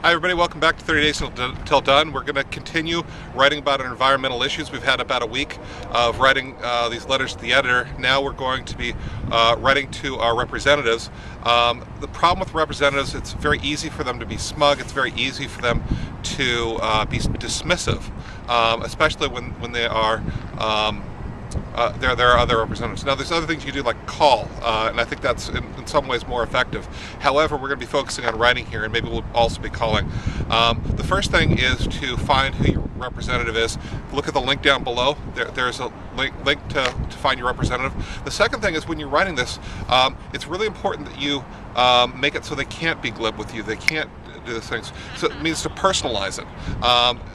Hi everybody, welcome back to 30 Days Till Done. We're going to continue writing about environmental issues. We've had about a week of writing these letters to the editor. Now we're going to be writing to our representatives. The problem with representatives, it's very easy for them to be smug. It's very easy for them to be dismissive, especially when they are there are other representatives. Now there's other things you can do like call, and I think that's in some ways more effective. However, we're going to be focusing on writing here, and maybe we'll also be calling. The first thing is to find who your representative is. Look at the link down below. There's a link to find your representative. The second thing is when you're writing this, it's really important that you make it so they can't be glib with you. They can't do these things. So it means to personalize it.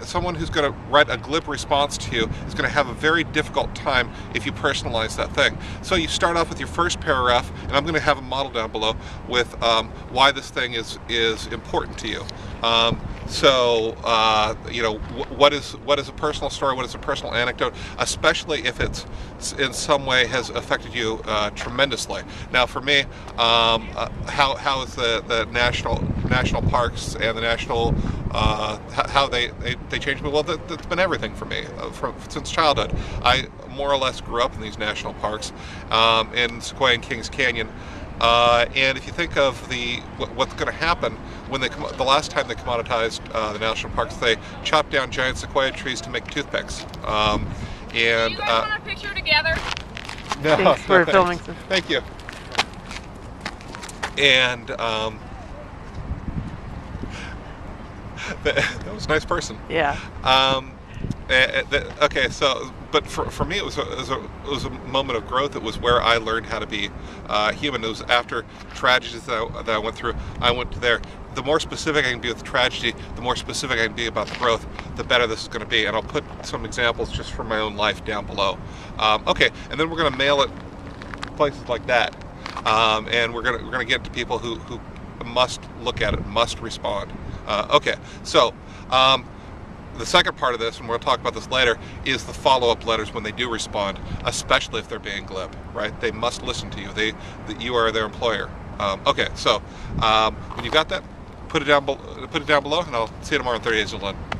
Someone who's going to write a glib response to you is going to have a very difficult time if you personalize that thing. So you start off with your first paragraph, and I'm going to have a model down below with why this thing is important to you. You know, what is a personal story, what is a personal anecdote, especially if it's in some way has affected you tremendously. Now for me, how is the national parks and the national how they changed me? Well, that's been everything for me since childhood. I more or less grew up in these national parks, in Sequoia and Kings Canyon. And if you think of what's going to happen when the last time they commoditized the national parks, they chopped down giant sequoia trees to make toothpicks. Do you guys want a picture together? No, Thanks for no, filming. Thank you. And that was a nice person. Yeah. Okay, so, but for me, it was a moment of growth. It was where I learned how to be human. It was after tragedies that I went through. I went there. The more specific I can be with the tragedy, the more specific I can be about the growth, the better this is going to be. And I'll put some examples just from my own life down below. Okay, and then we're going to mail it places like that, and we're going to get to people who must look at it, must respond. Okay, so. The second part of this, and we'll talk about this later, is the follow-up letters when they do respond, especially if they're being glib, right? They must listen to you. You are their employer. Okay, so when you got that, put it down below, and I'll see you tomorrow in 30 Days Till Done.